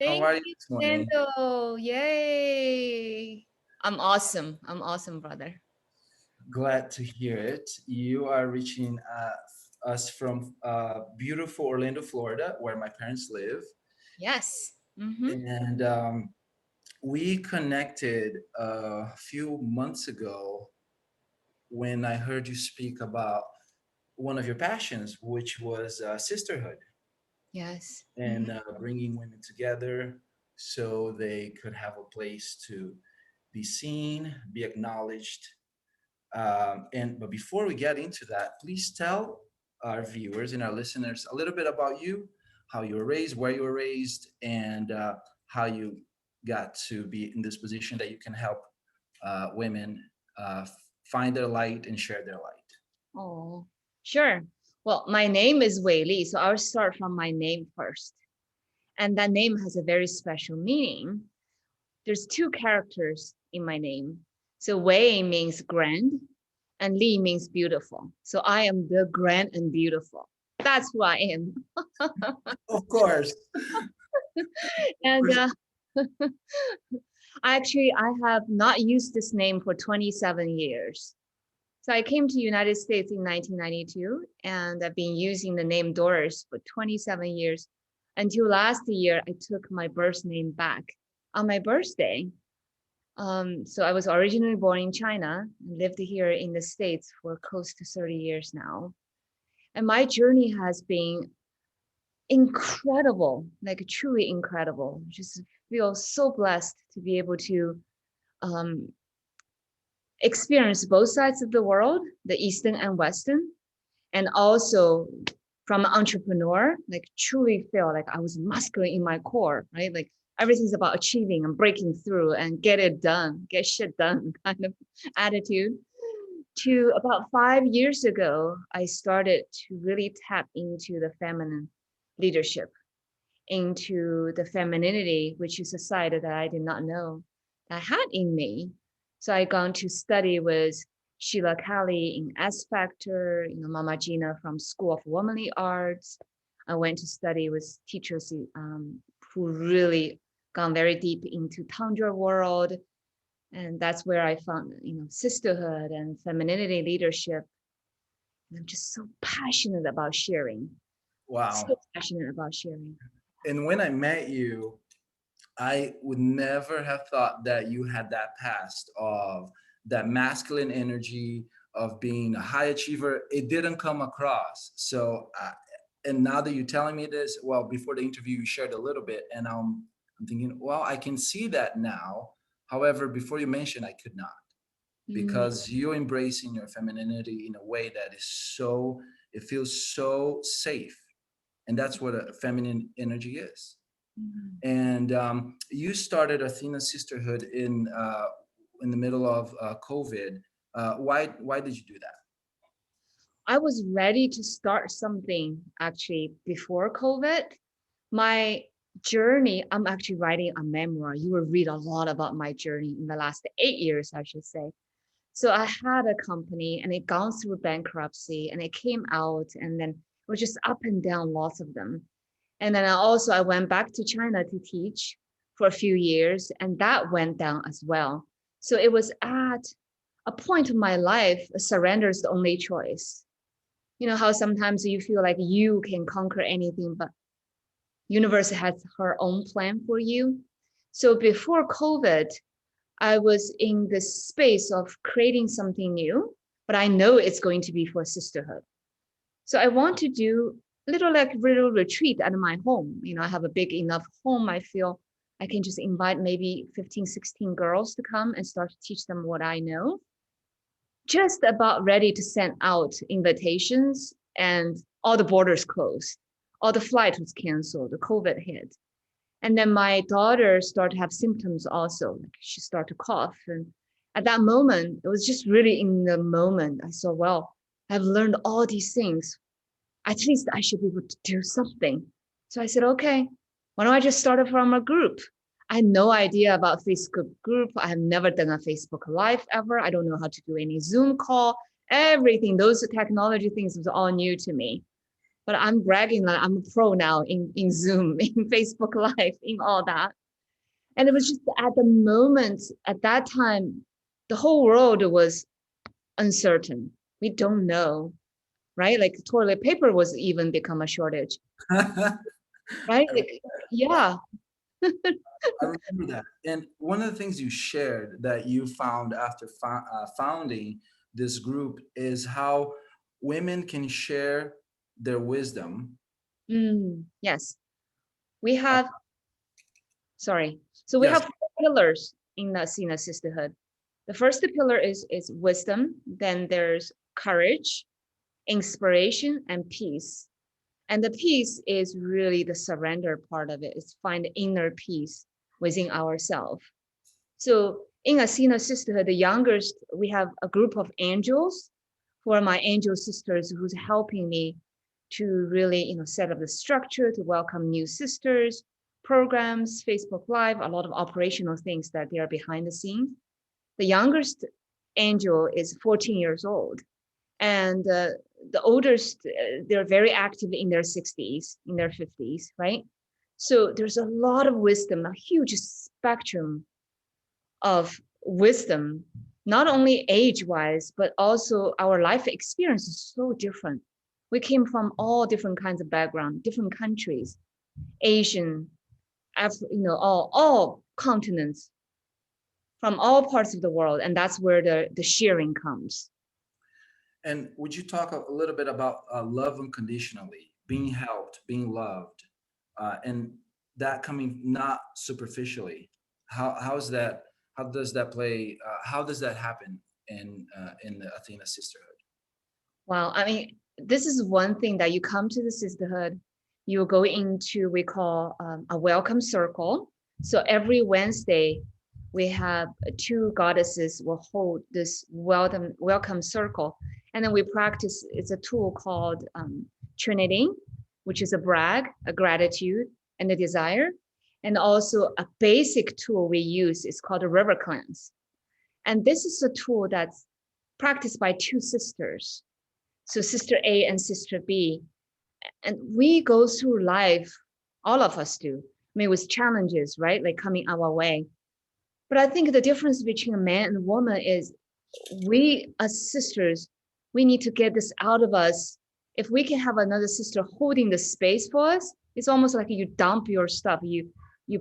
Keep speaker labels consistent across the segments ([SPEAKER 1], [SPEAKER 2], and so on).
[SPEAKER 1] How
[SPEAKER 2] Thank
[SPEAKER 1] are you
[SPEAKER 2] you,
[SPEAKER 1] this morning?
[SPEAKER 2] Fernando. Yay. I'm awesome. I'm awesome, brother.
[SPEAKER 1] Glad to hear it. You are reaching us from beautiful Orlando, Florida, where my parents live.
[SPEAKER 2] Yes. Mm-hmm.
[SPEAKER 1] And we connected a few months ago when I heard you speak about one of your passions, which was sisterhood
[SPEAKER 2] Yes. Mm-hmm.
[SPEAKER 1] and bringing women together so they could have a place to be seen, be acknowledged. But before we get into that, please tell our viewers and our listeners a little bit about you, how you were raised, where you were raised, and how you got to be in this position that you can help women find their light and share their light.
[SPEAKER 2] Oh, sure. Well, my name is WeiLi, so I'll start from my name first. And that name has a very special meaning. There's two characters in my name. So Wei means grand and Li means beautiful. So I am the grand and beautiful. That's who I am.
[SPEAKER 1] Of course.
[SPEAKER 2] And actually, I have not used this name for 27 years. So I came to United States in 1992, and I've been using the name Doris for 27 years until last year I took my birth name back on my birthday. So I was originally born in China and lived here in the States for close to 30 years now. And my journey has been incredible, like truly incredible. Just feel so blessed to be able to um, experience both sides of the world, the Eastern and Western, and also from an entrepreneur, like truly feel like I was masculine in my core, right? Like everything's about achieving and breaking through and get it done, get shit done kind of attitude. To about 5 years ago, I started to really tap into the feminine leadership, into the femininity, which is a side that I did not know I had in me. So I gone to study with Sheila Kelly in S Factor, Mama Gina from School of Womanly Arts. I went to study with teachers who really gone very deep into Tantra world. And that's where I found, sisterhood and femininity leadership. And I'm just so passionate about sharing. So
[SPEAKER 1] Wow.
[SPEAKER 2] passionate about sharing.
[SPEAKER 1] And when I met you, I would never have thought that you had that past of that masculine energy of being a high achiever. It didn't come across. And now that you're telling me this, well, before the interview, you shared a little bit, and I'm thinking, well, I can see that now. However, before you mentioned, I could not
[SPEAKER 2] Mm,
[SPEAKER 1] because you're embracing your femininity in a way that is so, it feels so safe. And that's what a feminine energy is.
[SPEAKER 2] mhm.
[SPEAKER 1] And you started Athena Sisterhood in the middle of COVID. Why did you do that?
[SPEAKER 2] I was ready to start something actually before COVID. My journey, I'm actually writing a memoir. You will read a lot about my journey in the last 8 years, I should say. So I had a company and it gone through bankruptcy and it came out and then it was just up and down, lots of them. And then I went back to China to teach for a few years and that went down as well. So it was at a point of my life, surrender is the only choice. You know how sometimes you feel like you can conquer anything, but universe has her own plan for you. So before COVID, I was in this space of creating something new, but I know it's going to be for sisterhood. So I want to do little retreat at my home. I have a big enough home. I feel I can just invite maybe 15, 16 girls to come and start to teach them what I know. Just about ready to send out invitations and all the borders closed. All the flight was canceled, the COVID hit. And then my daughter started to have symptoms also. Like she started to cough. And at that moment, it was just really in the moment. I saw, well, I've learned all these things. At least I should be able to do something. So I said, okay, why don't I just start it from a group? I had no idea about Facebook group. I have never done a Facebook Live ever. I don't know how to do any Zoom call. Everything, those technology things was all new to me. but I'm bragging that I'm a pro now in Zoom, in Facebook Live, in all that. And it was just at the moment, at that time, the whole world was uncertain. We don't know, right? Like toilet paper was even become a shortage, right? Like, yeah.
[SPEAKER 1] I remember that. And one of the things you shared that you found after founding this group is how women can share their wisdom.
[SPEAKER 2] Yes. We
[SPEAKER 1] Uh,
[SPEAKER 2] have, sorry. So we
[SPEAKER 1] yes.
[SPEAKER 2] have four pillars in the Sina sisterhood. The first pillar is wisdom. Then there's courage, inspiration, and peace. And the peace is really the surrender part of it. It's find inner peace within ourselves. So in Asina sisterhood, the youngest, we have a group of angels who are my angel sisters who's helping me to really, set up the structure to welcome new sisters, programs, Facebook Live, a lot of operational things that they are behind the scenes. The youngest angel is 14 years old. And the oldest, they're very active in their 60s, in their 50s, right? So there's a lot of wisdom, a huge spectrum of wisdom, not only age-wise, but also our life experience is so different. We came from all different kinds of background, different countries, Asian, all continents, from all parts of the world, and that's where the sharing comes.
[SPEAKER 1] And would you talk a little bit about love unconditionally, being helped, being loved, and that coming not superficially? How's that? How does that play? How does that happen in the Athena sisterhood?
[SPEAKER 2] Wow, I mean, this is one thing that you come to the sisterhood, you go into we call a welcome circle. So every Wednesday, we have two goddesses will hold this welcome circle, and then we practice. It's a tool called Trinity, which is a brag, a gratitude, and a desire, and also a basic tool we use is called a river cleanse, and this is a tool that's practiced by two sisters, so sister A and sister B. And we go through life, all of us do, I mean, with challenges, right? Like coming our way. But I think the difference between a man and a woman is we as sisters, we need to get this out of us. If we can have another sister holding the space for us, it's almost like you dump your stuff, you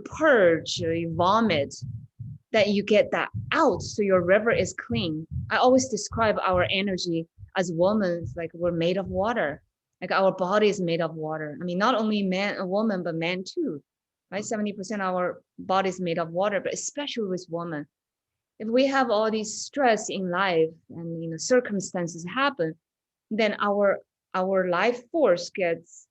[SPEAKER 2] purge, you vomit, that you get that out so your river is clean. I always describe our energy as women like we're made of water. Like our body is made of water. I mean, not only man and woman, but man too, right? 70% of our body is made of water, but especially with women. If we have all these stress in life and circumstances happen, then our life force gets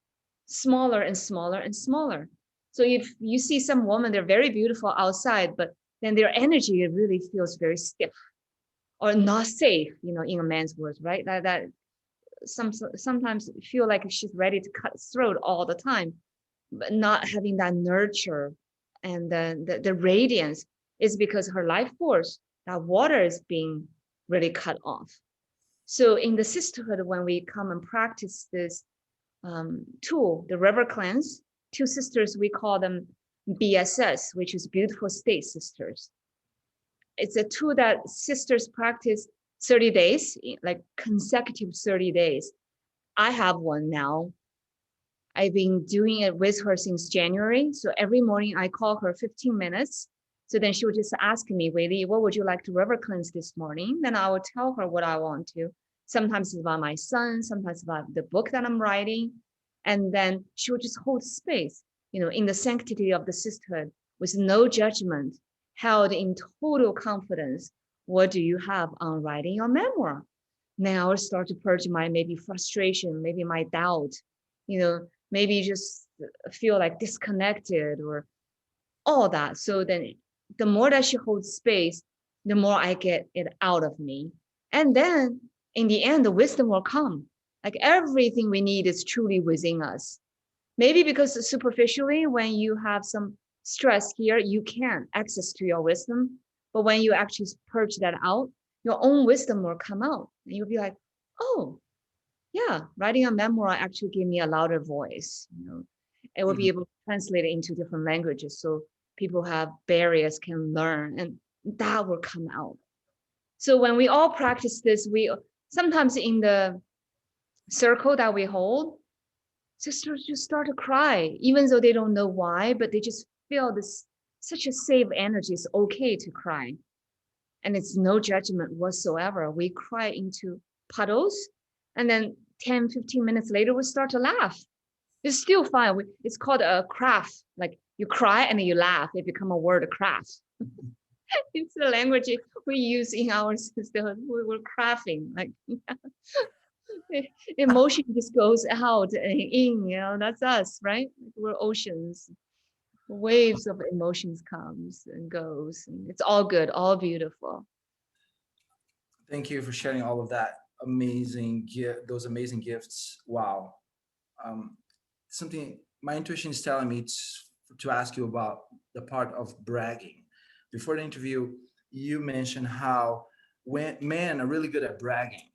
[SPEAKER 2] smaller and smaller and smaller. So if you see some woman, they're very beautiful outside, but then their energy really feels very stiff or not safe, in a man's words, right? That sometimes feel like she's ready to cut throat all the time, but not having that nurture and the radiance is because her life force, that water is being really cut off. So in the sisterhood, when we come and practice this tool, the river cleanse, two sisters, we call them BSS, which is beautiful state sisters. It's a tool that sisters practice 30 days, like consecutive 30 days. I have one now. I've been doing it with her since January. So every morning I call her 15 minutes. So then she would just ask me, WeiLi, what would you like to river cleanse this morning? Then I would tell her what I want to. Sometimes it's about my son, sometimes about the book that I'm writing. And then she would just hold space, in the sanctity of the sisterhood with no judgment, held in total confidence. What do you have on writing your memoir? Now I start to purge my maybe frustration, maybe my doubt, maybe just feel like disconnected or all that. So then the more that she holds space, the more I get it out of me. And then in the end, the wisdom will come. Like everything we need is truly within us. Maybe because superficially, when you have some stress here, you can access to your wisdom. But when you actually purge that out, your own wisdom will come out. And you'll be like, oh, Yeah, writing a memoir actually gave me a louder voice. It will be
[SPEAKER 1] Mhm.
[SPEAKER 2] able to translate it into different languages so people who have barriers can learn, and that will come out. So when we all practice this, we sometimes in the circle that we hold, sisters just start to cry, even though they don't know why, but they just feel this such a safe energy. It's okay to cry. And it's no judgment whatsoever. We cry into puddles, and then 10, 15 minutes later, we start to laugh. It's still fine. It's called a craft. Like you cry and then you laugh. It become a word, a craft. It's the language we use in our system. We're crafting. Like emotion just goes out and in. That's us, right? We're oceans. Waves of emotions comes and goes. And it's all good, all beautiful.
[SPEAKER 1] Thank you for sharing all of that amazing gift, those amazing gifts. Wow. Um, something my intuition is telling me to ask you about the part of bragging. Before the interview, you mentioned how when men are really good at bragging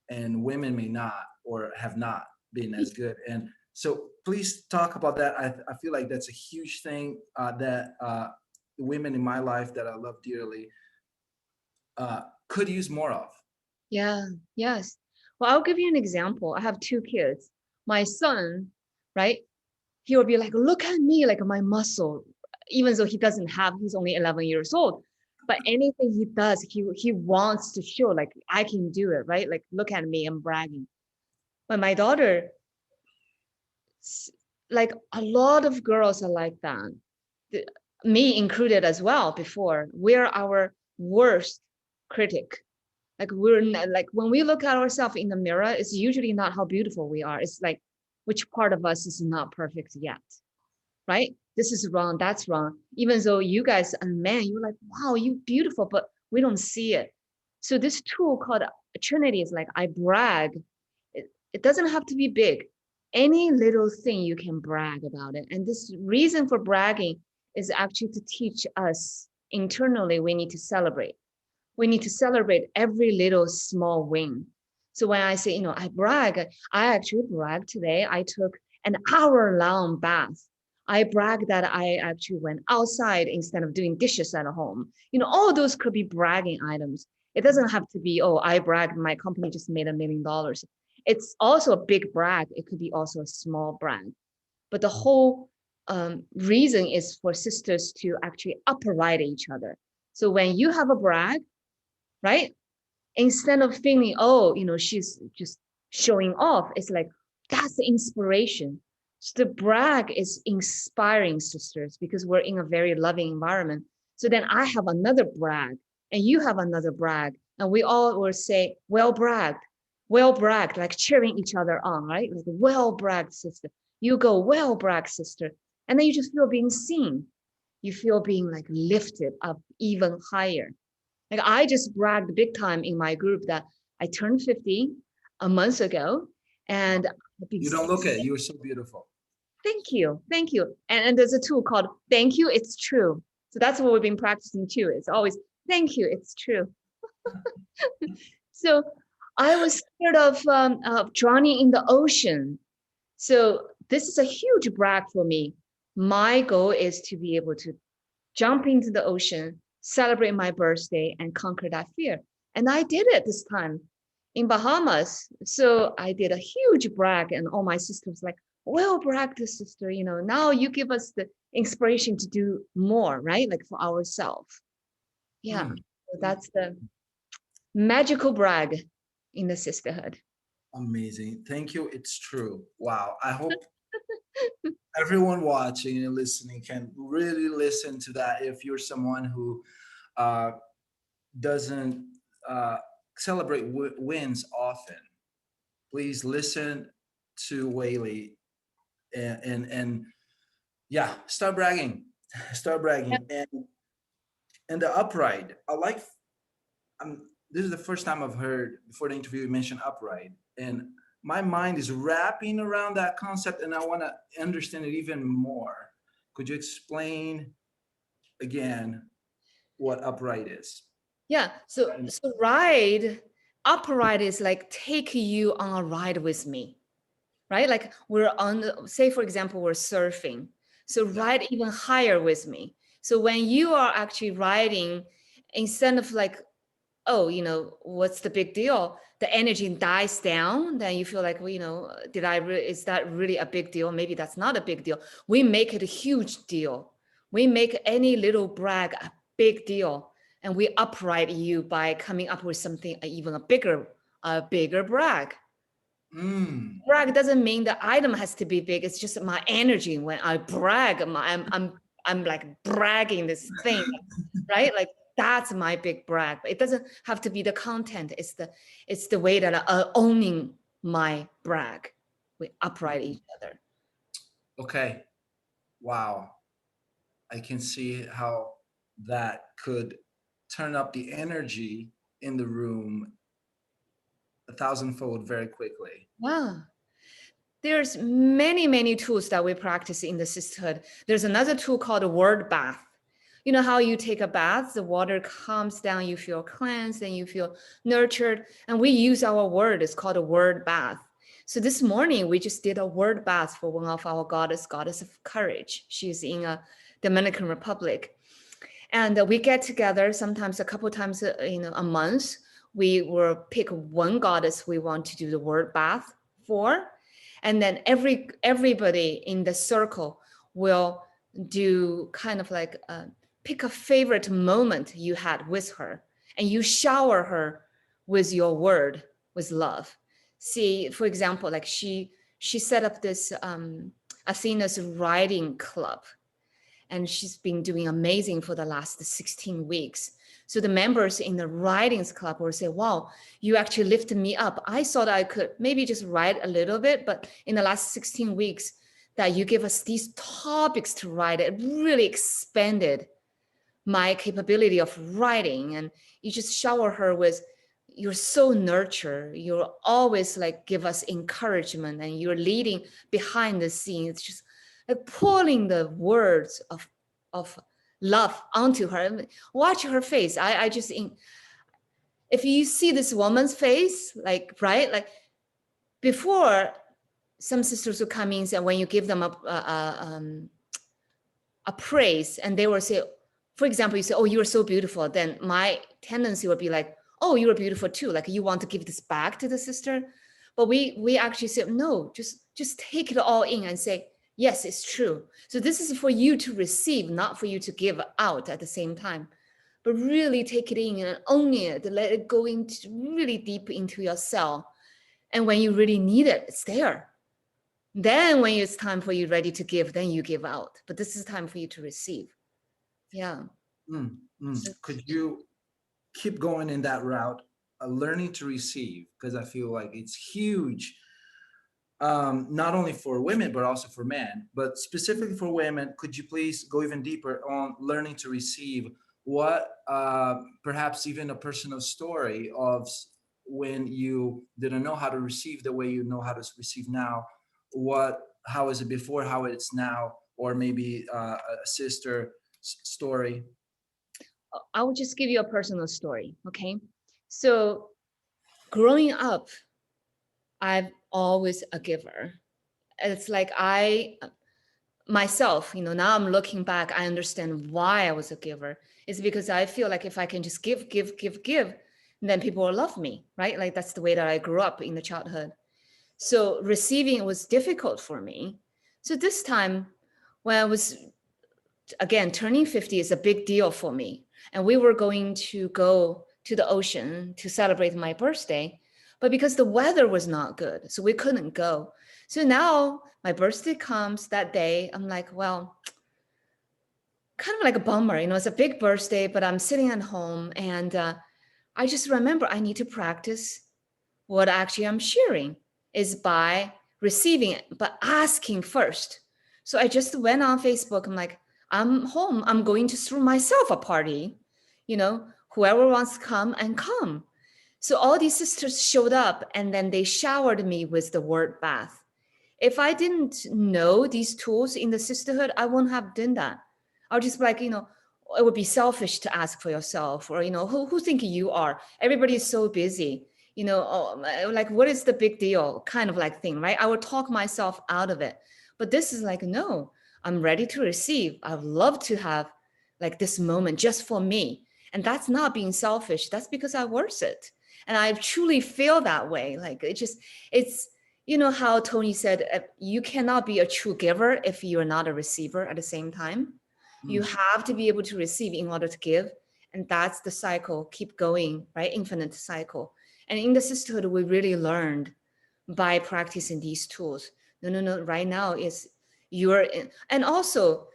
[SPEAKER 1] and women may not or have not been as good. And so please talk about that. I feel like that's a huge thing that women in my life that I love dearly could use more of.
[SPEAKER 2] Yeah, yes. Well, I'll give you an example. I have two kids. My son, right? He will be like, look at me, like my muscle, even though he doesn't have, he's only 11 years old. But anything he does, he wants to show, like, I can do it, right? Like, look at me, I'm bragging. But my daughter, like a lot of girls are like that. The- Me included as well before. We're our worst critic. Like we're not, like when we look at ourselves in the mirror, it's usually not how beautiful we are. It's like which part of us is not perfect yet, right? This is wrong, that's wrong. Even though you guys are men, you're like, wow, you beautiful, but we don't see it. So this tool called Trinity is like I brag. It doesn't have to be big. Any little thing you can brag about it. And this reason for bragging is actually to teach us internally we need to celebrate. We need to celebrate every little small win. So when I say, I brag, I actually brag today. I took an hour-long bath. I brag that I actually went outside instead of doing dishes at home. All those could be bragging items. It doesn't have to be, oh, I bragged my company just made $1 million. It's also a big brag. It could be also a small brag. But the whole reason is for sisters to actually upright each other. So when you have a brag, right? Instead of feeling, oh, she's just showing off, it's like, that's the inspiration. So the brag is inspiring sisters because we're in a very loving environment. So then I have another brag and you have another brag. And we all will say, well bragged, like cheering each other on, right? Like, well bragged, sister. You go, well bragged, sister. And then you just feel being seen. You feel being like lifted up even higher. Like I just bragged big time in my group that I turned 50 a month ago, and I've been
[SPEAKER 1] You don't look it. You're so beautiful.
[SPEAKER 2] thank you, thank you. And there's a tool called thank you, it's true. So that's what we've been practicing too. It's always thank you, it's true. So I was scared of drowning in the ocean. So this is a huge brag for me. My goal is to be able to jump into the ocean, celebrate my birthday, and conquer that fear. And I did it this time in Bahamas. So I did a huge brag, and all my sisters like, well, bragged, sister. Now you give us the inspiration to do more, right? Like for ourselves. Yeah.
[SPEAKER 1] Mm,
[SPEAKER 2] So that's the magical brag in the sisterhood.
[SPEAKER 1] amazing. Thank you. It's true. Wow. I hope everyone watching and listening can really listen to that. If you're someone who uh, doesn't uh, celebrate wins often, please listen to WeiLi and yeah, start bragging, start
[SPEAKER 2] Yeah.
[SPEAKER 1] bragging and the upright. I like. This is the first time I've heard before the interview you mentioned upright, and my mind is wrapping around that concept, and I want to understand it even more. Could you explain again what upright is?
[SPEAKER 2] Yeah. So ride upright is like take you on a ride with me, right? Like we're on, say for example, we're surfing. So
[SPEAKER 1] Yeah.
[SPEAKER 2] ride even higher with me. So when you are actually riding, instead of like, oh, what's the big deal? The energy dies down, then you feel like, well, is that really a big deal? Maybe that's not a big deal. We make it a huge deal. We make any little brag a big deal. And we upright you by coming up with something even a bigger brag.
[SPEAKER 1] Mm.
[SPEAKER 2] Brag doesn't mean the item has to be big. It's just my energy when I brag. I'm like bragging this thing, right? Like that's my big brag. But it doesn't have to be the content. It's the way that I owning my brag. We upright each other.
[SPEAKER 1] Okay. Wow. I can see how that could turn up the energy in the room a thousandfold very quickly.
[SPEAKER 2] Yeah. There's many tools that we practice in the sisterhood. There's another tool called a word bath. You know how you take a bath, the water comes down, you feel cleansed and you feel nurtured. And we use our word, it's called a word bath. So this morning we just did a word bath for one of our goddess of courage. She's in a Dominican Republic. And we get together sometimes a couple times a month. We will pick one goddess we want to do the word bath for, and then everybody in the circle will do kind of like pick a favorite moment you had with her, and you shower her with your word, with love. See, for example, like she set up this Athena's writing club, and she's been doing amazing for the last 16 weeks. So the members in the writings club will say, wow, you actually lifted me up. I thought I could maybe just write a little bit, but in the last 16 weeks that you give us these topics to write, it really expanded my capability of writing. And you just shower her with, you're so nurture, you're always like give us encouragement, and you're leading behind the scenes. It's just like pulling the words of love onto her. Watch her face. I just if you see this woman's face, like right, like before, some sisters would come in and say, when you give them a praise, and they will say, for example, you say, oh, you're so beautiful, then my tendency would be like, oh, you're beautiful too, like you want to give this back to the sister. But we actually say, no, just take it all in and say, yes, it's true. So this is for you to receive, not for you to give out at the same time. But really take it in and own it, let it go into really deep into your cell. And when you really need it, it's there. Then when it's time for you ready to give, then you give out. But this is time for you to receive. Yeah.
[SPEAKER 1] Mm, mm.
[SPEAKER 2] So,
[SPEAKER 1] Could you keep going in that route, learning to receive? Because I feel like it's huge, not only for women, but also for men. But specifically for women, could you please go even deeper on learning to receive? What, perhaps even a personal story of when you didn't know how to receive the way you know how to receive now? What, how is it before, how it's now? Or maybe a sister story?
[SPEAKER 2] I will just give you a personal story. Okay. So growing up, I'm always a giver. It's like I myself, now I'm looking back, I understand why I was a giver. It's because I feel like if I can just give, then people will love me, right? Like that's the way that I grew up in the childhood. So receiving was difficult for me. So this time, when I was again turning 50 is a big deal for me, and we were going to go to the ocean to celebrate my birthday, but because the weather was not good, so we couldn't go. So now my birthday comes that day, I'm like, well, kind of like a bummer, it's a big birthday, but I'm sitting at home, and I just remember I need to practice what actually I'm sharing is by receiving it, but asking first. So I just went on Facebook. I'm like, I'm home. I'm going to throw myself a party. Whoever wants to come and come. So all these sisters showed up, and then they showered me with the word bath. If I didn't know these tools in the sisterhood, I wouldn't have done that. I'll just be like, it would be selfish to ask for yourself, or, who think you are? Everybody is so busy. like, what is the big deal kind of like thing, right? I will talk myself out of it. But this is like, no, I'm ready to receive. I would love to have like this moment just for me. And that's not being selfish. That's because I worth it. And I truly feel that way. Like it's, how Tony said, you cannot be a true giver if you're not a receiver at the same time. You
[SPEAKER 1] Mm.
[SPEAKER 2] have to be able to receive in order to give. And that's the cycle, keep going, right? Infinite cycle. And in the sisterhood, we really learned by practicing these tools. No, no, no. Right now is you're in, and also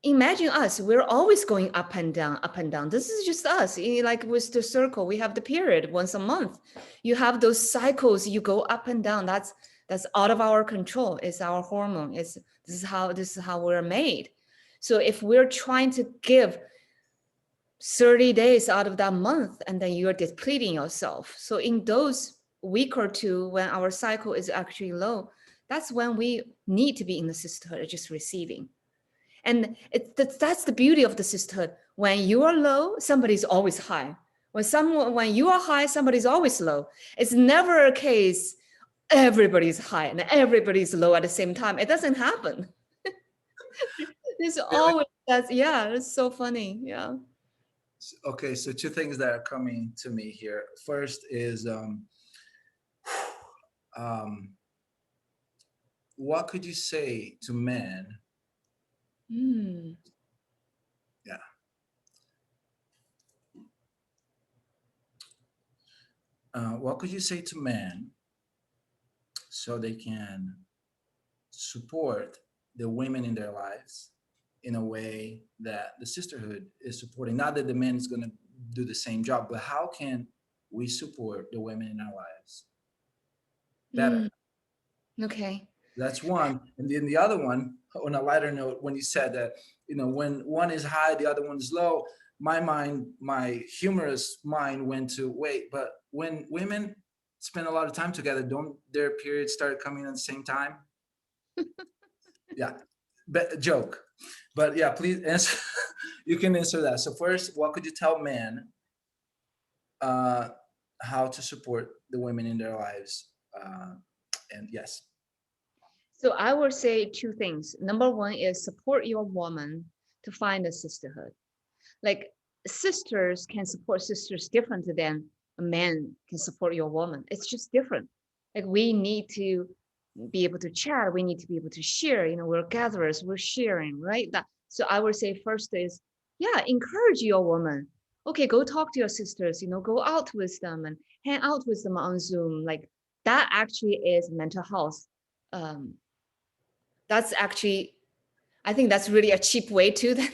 [SPEAKER 2] imagine us. We're always going up and down, up and down. This is just us. Like with the circle, we have the period once a month. You have those cycles. You go up and down. That's out of our control. It's our hormone. This is how we're made. So if we're trying to give 30 days out of that month, and then you're depleting yourself. So in those week or two when our cycle is actually low, that's when we need to be in the sisterhood, just receiving. And that's the beauty of the sisterhood. When you are low, somebody's always high. When you are high, somebody's always low. It's never a case everybody's high and everybody's low at the same time. It doesn't happen. It's
[SPEAKER 1] Really?
[SPEAKER 2] always that's yeah, it's so funny. Yeah.
[SPEAKER 1] Okay, so two things that are coming to me here. First is um, what could you say to men?
[SPEAKER 2] Mm.
[SPEAKER 1] Yeah. What could you say to men so they can support the women in their lives in a way that the sisterhood is supporting? Not that the man is going to do the same job, but how can we support the women in our lives better?
[SPEAKER 2] Mm. Okay.
[SPEAKER 1] That's one. And then the other one, on a lighter note, when you said that, when one is high, the other one is low, my humorous mind went to, wait, but when women spend a lot of time together, don't their periods start coming at the same time? Yeah, but joke. But yeah, please answer. You can answer that. So first, what could you tell men uh, how to support the women in their lives? And yes.
[SPEAKER 2] So I will say two things. Number one is support your woman to find a sisterhood. Like sisters can support sisters different than a man can support your woman. It's just different. Like we need to be able to chat. We need to be able to share. We're gatherers. We're sharing, right? That. So I would say first is, yeah, encourage your woman. Okay, go talk to your sisters. Go out with them and hang out with them on Zoom. Like that actually is mental health. Um, that's actually I think that's really a cheap way to that.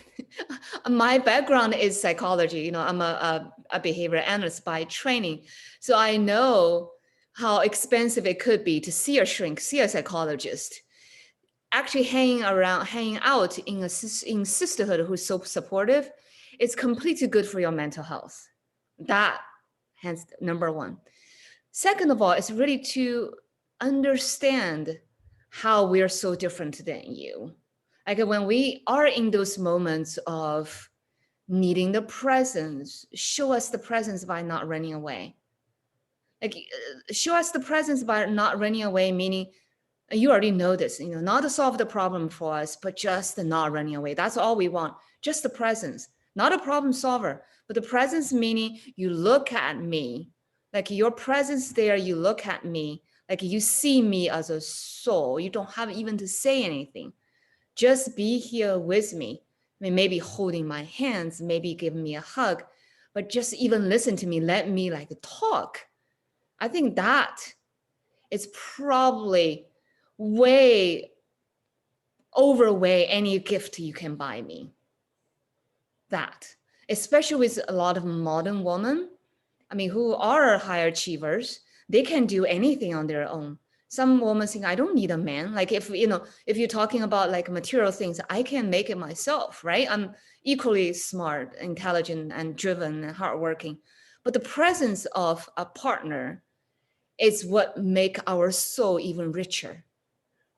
[SPEAKER 2] My background is psychology. I'm a behavior analyst by training. So I know how expensive it could be to see a shrink, see a psychologist. Actually hanging out in sisterhood who's so supportive, it's completely good for your mental health. That hence number one. Second of all, it's really to understand how we're so different than you. Like when we are in those moments of needing the presence, show us the presence by not running away. Like show us the presence by not running away, meaning you already know this, not to solve the problem for us, but just the not running away. That's all we want. Just the presence, not a problem solver, but the presence meaning you look at me, like your presence there, you look at me, like you see me as a soul. You don't have even to say anything. Just be here with me. I mean, maybe holding my hands, maybe giving me a hug, but just even listen to me, let me like talk. I think that is probably way overweigh any gift you can buy me. That, especially with a lot of modern women, I mean, who are high achievers, they can do anything on their own. Some women think, I don't need a man. Like if you're talking about like material things, I can make it myself, right? I'm equally smart, intelligent, and driven and hardworking. But the presence of a partner is what make our soul even richer,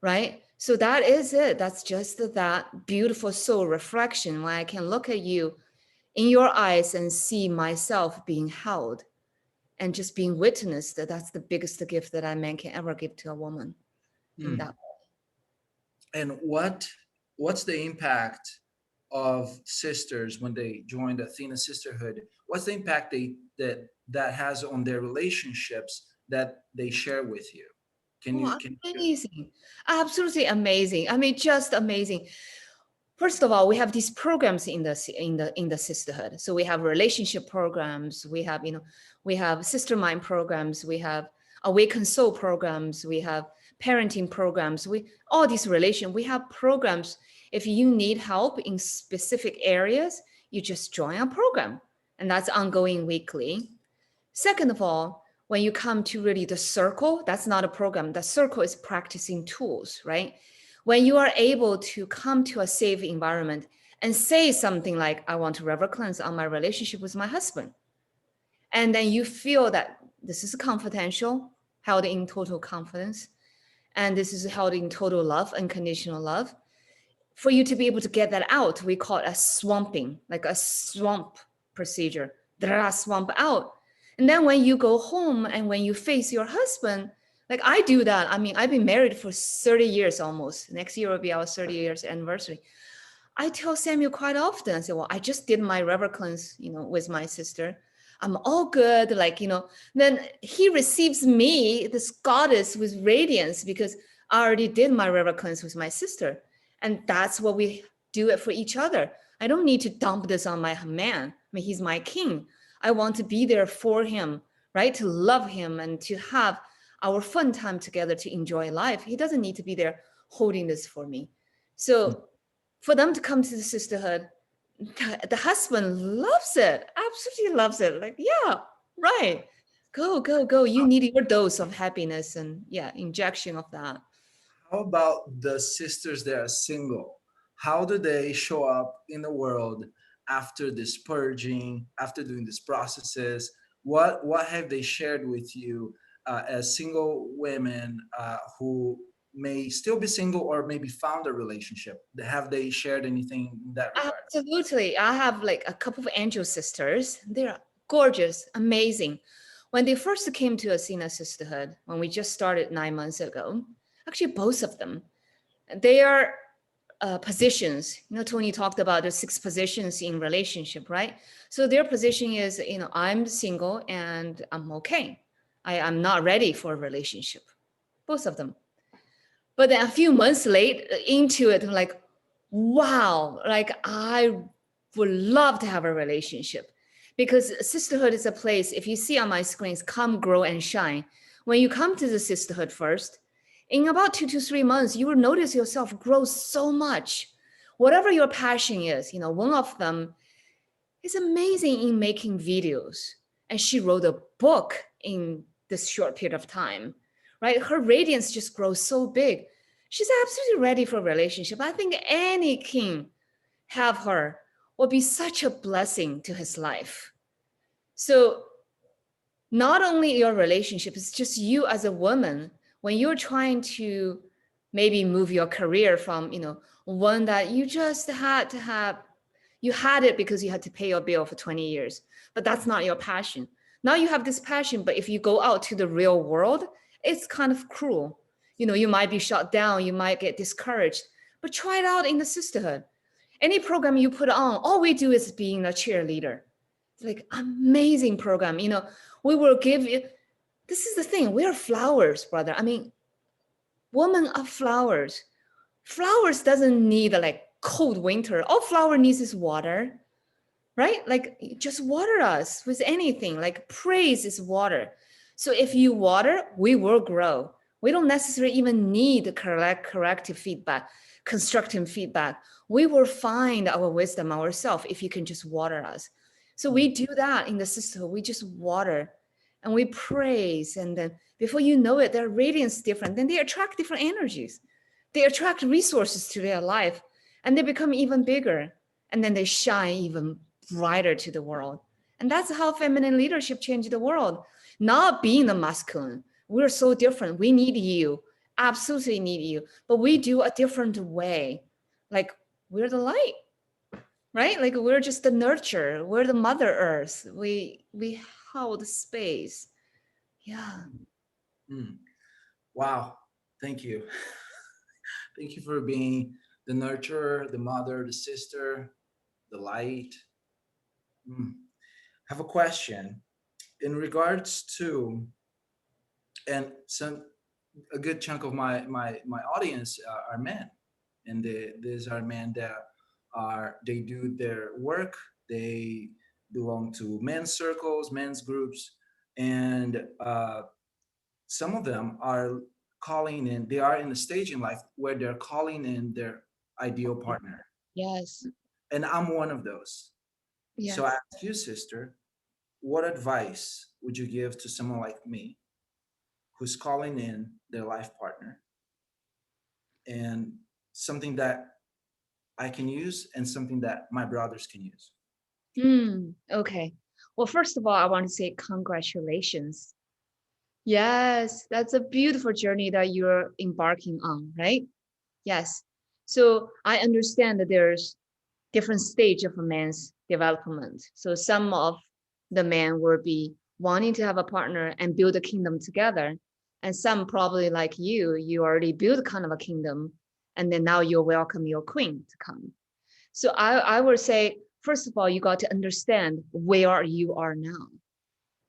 [SPEAKER 2] right? So that is it. That's just that beautiful soul reflection when I can look at you in your eyes and see myself being held and just being witnessed, that's the biggest gift that a man can ever give to a woman in
[SPEAKER 1] Hmm.
[SPEAKER 2] that.
[SPEAKER 1] And what's the impact of sisters when they join the Athena sisterhood? What's the impact that has on their relationships that they share with you?
[SPEAKER 2] Oh,
[SPEAKER 1] Can you share?
[SPEAKER 2] amazing. Absolutely amazing. I mean, just amazing. First of all, we have these programs in the sisterhood. So we have relationship programs, we have, we have sister mind programs, we have awaken soul programs, we have parenting programs, we all these relation, we have programs. If you need help in specific areas, you just join a program, and that's ongoing weekly. Second of all, when you come to really the circle, that's not a program. The circle is practicing tools, right? When you are able to come to a safe environment and say something like, I want to river cleanse on my relationship with my husband. And then you feel that this is confidential, held in total confidence. And this is held in total love, unconditional love. For you to be able to get that out, we call it a swamping, like a swamp procedure. Swamp out. And then when you go home and when you face your husband, like I do that. I mean, I've been married for 30 years almost. Next year will be our 30 years anniversary. I tell Samuel quite often, I say, well, I just did my river cleanse, with my sister. I'm all good. Like, then he receives me, this goddess with radiance, because I already did my river cleanse with my sister. And that's what we do it for each other. I don't need to dump this on my man. I mean, he's my king. I want to be there for him, right? To love him and to have our fun time together to enjoy life. He doesn't need to be there holding this for me. So for them to come to the sisterhood, the husband loves it, absolutely loves it. Like, yeah, right. Go, go, go. You need your dose of happiness and yeah, injection of that.
[SPEAKER 1] How about the sisters that are single? How do they show up in the world after this purging, after doing these processes? What have they shared with you as single women who may still be single or maybe found a relationship? Have they shared anything in that regard?
[SPEAKER 2] Absolutely. I have like a couple of angel sisters. They're gorgeous, amazing. When they first came to Asina Sisterhood, when we just started 9 months ago, actually both of them, they are positions. Tony talked about the 6 positions in relationship, right? So their position is, I'm single and I'm okay. I'm not ready for a relationship. Both of them. But then a few months late into it, I'm like, wow, like I would love to have a relationship, because sisterhood is a place, if you see on my screens, come, grow, and shine. When you come to the sisterhood first, in about 2 to 3 months, you will notice yourself grow so much. Whatever your passion is, one of them is amazing in making videos. And she wrote a book in this short period of time, right? Her radiance just grows so big. She's absolutely ready for a relationship. I think any king have her will be such a blessing to his life. So not only your relationship, it's just you as a woman, when you're trying to maybe move your career from, one that you just had to have, you had it because you had to pay your bill for 20 years, but that's not your passion. Now you have this passion, but if you go out to the real world, it's kind of cruel. You might be shut down, you might get discouraged, but try it out in the sisterhood. Any program you put on, all we do is being a cheerleader. It's like amazing program. We will give you, this is the thing, we are flowers, brother. I mean, women are flowers. Flowers doesn't need like cold winter. All flower needs is water, right? Like just water us with anything. Like praise is water. So if you water, we will grow. We don't necessarily even need corrective feedback, constructive feedback. We will find our wisdom ourselves if you can just water us. So we do that in the system. We just water and we praise. And then before you know it, their radiance is different. Then they attract different energies. They attract resources to their life and they become even bigger. And then they shine even brighter to the world. And that's how feminine leadership changed the world. Not being the masculine. We're so different. We need you. Absolutely need you. But we do a different way. Like we're the light. right? Like we're just the nurture, we're the mother earth. We hold space. Yeah.
[SPEAKER 1] Mm. Wow. Thank you. Thank you for being the nurturer, the mother, the sister, the light. Mm. Have a question in regards to, and some a good chunk of my audience are men, and these are men that they do their work. They belong to men's circles, men's groups, and some of them are calling in. They are in a stage in life where they're calling in their ideal partner,
[SPEAKER 2] Yes.
[SPEAKER 1] and I'm one of those. So I
[SPEAKER 2] Yes.
[SPEAKER 1] ask you, sister, what advice would you give to someone like me who's calling in their life partner, and something that I can use and something that my brothers can use?
[SPEAKER 2] Okay. Well, first of all, I want to say congratulations. Yes, that's a beautiful journey that you're embarking on, right? Yes. So I understand that there's different stage of a man's development. So some of the men will be wanting to have a partner and build a kingdom together. And some probably like you already built kind of a kingdom. And then now you welcome your queen to come. So I would say, first of all, you got to understand where you are now.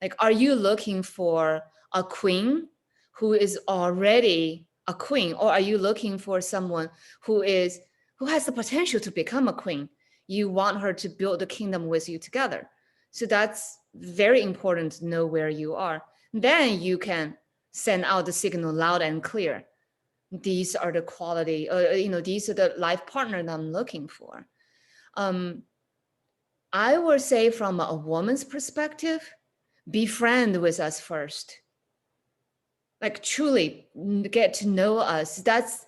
[SPEAKER 2] Like, are you looking for a queen who is already a queen, or are you looking for someone who is who has the potential to become a queen? You want her to build the kingdom with you together. So that's very important to know where you are. Then you can send out the signal loud and clear. These are the quality, these are the life partner that I'm looking for. Um, I would say from a woman's perspective, be friend with us first. Like truly get to know us. That's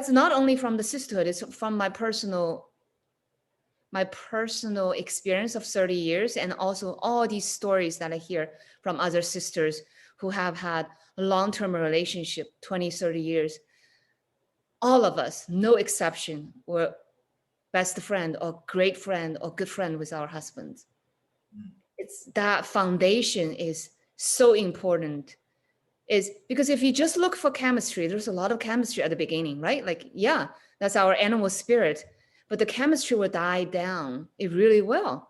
[SPEAKER 2] not only from the sisterhood, it's from my personal experience of 30 years, and also all these stories that I hear from other sisters who have had a long-term relationship 20, 30 years. All of us, no exception, were best friend or great friend or good friend with our husbands.
[SPEAKER 1] Mm.
[SPEAKER 2] It's that foundation is so important, is because if you just look for chemistry, there's a lot of chemistry at the beginning, right? Like, yeah, that's our animal spirit, but the chemistry will die down. It really will.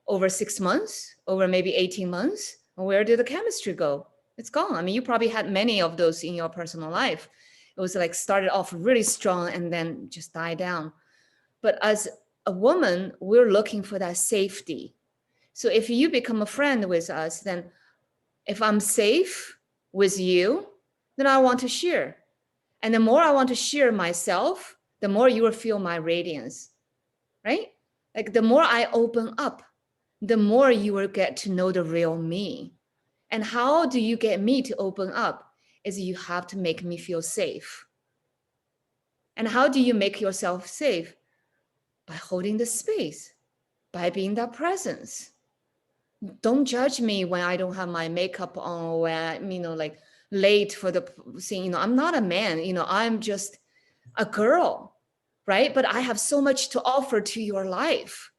[SPEAKER 2] Over 6 months, over maybe 18 months. Where did the chemistry go? It's gone. I mean, you probably had many of those in your personal life. It was like started off really strong and then just died down. But as a woman, we're looking for that safety. So if you become a friend with us, then if I'm safe with you, then I want to share. And the more I want to share myself, the more you will feel my radiance, right? Like the more I open up, the more you will get to know the real me. And how do you get me to open up? Is you have to make me feel safe. And how do you make yourself safe? By holding the space, by being that presence. Don't judge me when I don't have my makeup on, or when I'm, like late for the scene. I'm not a man, I'm just a girl, right? But I have so much to offer to your life.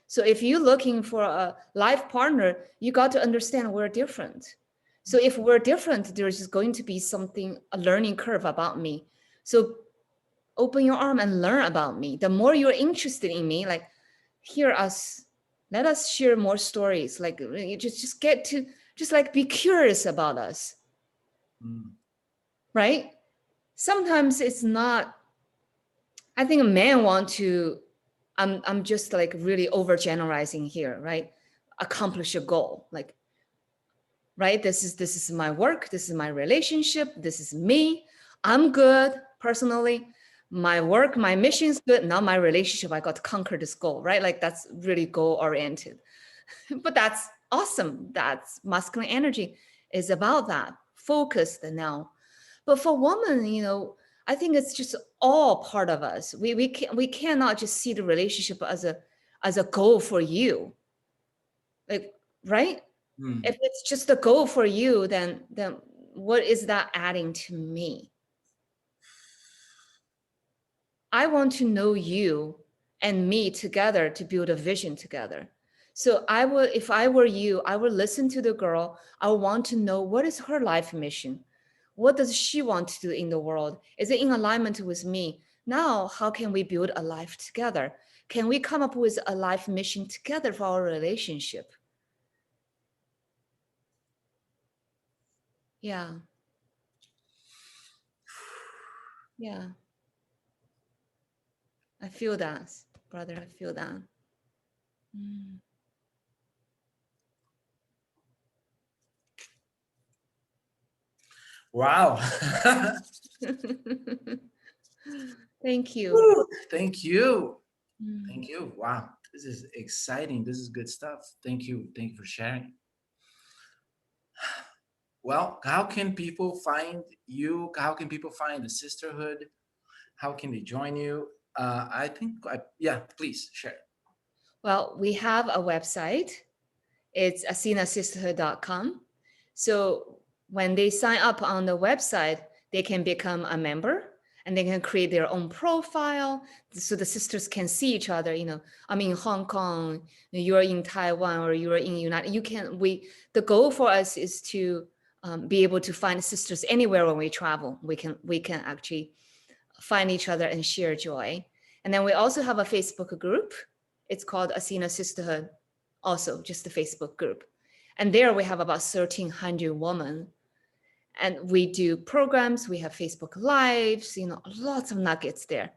[SPEAKER 2] So if you're looking for a life partner, you got to understand we're different. So if we're different, there's going to be something, a learning curve about me. So open your arm and learn about me. The more you're interested in me, like hear us, let us share more stories. Like you just get to just like be curious about us,
[SPEAKER 1] Mm.
[SPEAKER 2] right? Sometimes it's not. I think a man want to. I'm just like really overgeneralizing here, right? Accomplish a goal, like right. This is my work. This is my relationship. This is me. I'm good personally. My work, my mission is good. Now my relationship, I got to conquer this goal, right? Like that's really goal oriented. But that's awesome. That's masculine energy is about that focused now. But for women, I think it's just all part of us. We cannot just see the relationship as a goal for you, like right.
[SPEAKER 1] Mm.
[SPEAKER 2] If it's just a goal for you, then what is that adding to me? I want to know you and me together to build a vision together. So I will, if I were you, I would listen to the girl. I want to know what is her life mission. What does she want to do in the world? Is it in alignment with me? Now, how can we build a life together? Can we come up with a life mission together for our relationship? Yeah, yeah. I feel that, brother. I feel that. Mm.
[SPEAKER 1] Wow.
[SPEAKER 2] Thank you.
[SPEAKER 1] Woo. Thank you.
[SPEAKER 2] Mm.
[SPEAKER 1] Thank you. Wow. This is exciting. This is good stuff. Thank you. Thank you for sharing. Well, how can people find you? How can people find the sisterhood? How can they join you? Yeah, please share.
[SPEAKER 2] Well, we have a website. It's asinasisterhood.com. So when they sign up on the website, they can become a member and they can create their own profile so the sisters can see each other. I'm in Hong Kong, you're in Taiwan, or you're in United. The goal for us is to be able to find sisters anywhere when we travel. We can actually find each other and share joy. And then we also have a Facebook group. It's called Asina Sisterhood, also just a Facebook group. And there we have about 1,300 women. And we do programs, we have Facebook Lives, lots of nuggets there.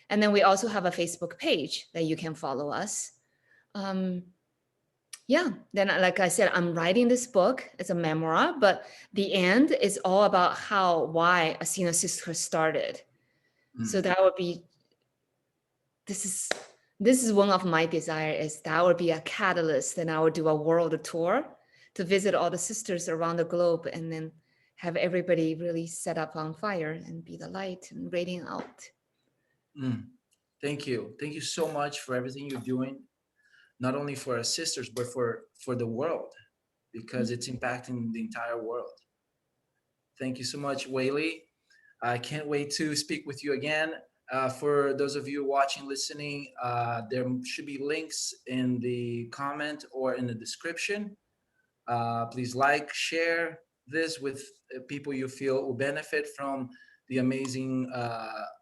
[SPEAKER 2] And then we also have a Facebook page that you can follow us. Um, yeah, then like I said, I'm writing this book. It's a memoir, but the end is all about why Asina Sisterhood started. So
[SPEAKER 1] Mm,
[SPEAKER 2] that would be this is this is one of my desire is that would be a catalyst, and I would do a world tour to visit all the sisters around the globe and then have everybody really set up on fire and be the light and radiant out.
[SPEAKER 1] mm. Thank you. Thank you so much for everything you're doing, not only for our sisters, but for the world, because it's impacting the entire world. Thank you so much, WeiLi. I can't wait to speak with you again. For those of you watching, listening, there should be links in the comment or in the description. Please like, share this with people you feel will benefit from the amazing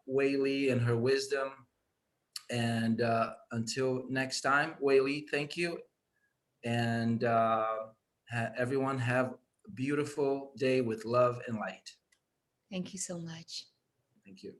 [SPEAKER 1] WeiLi and her wisdom. And until next time, WeiLi, thank you. And everyone have a beautiful day with love and light.
[SPEAKER 2] Thank you so much.
[SPEAKER 1] Thank you.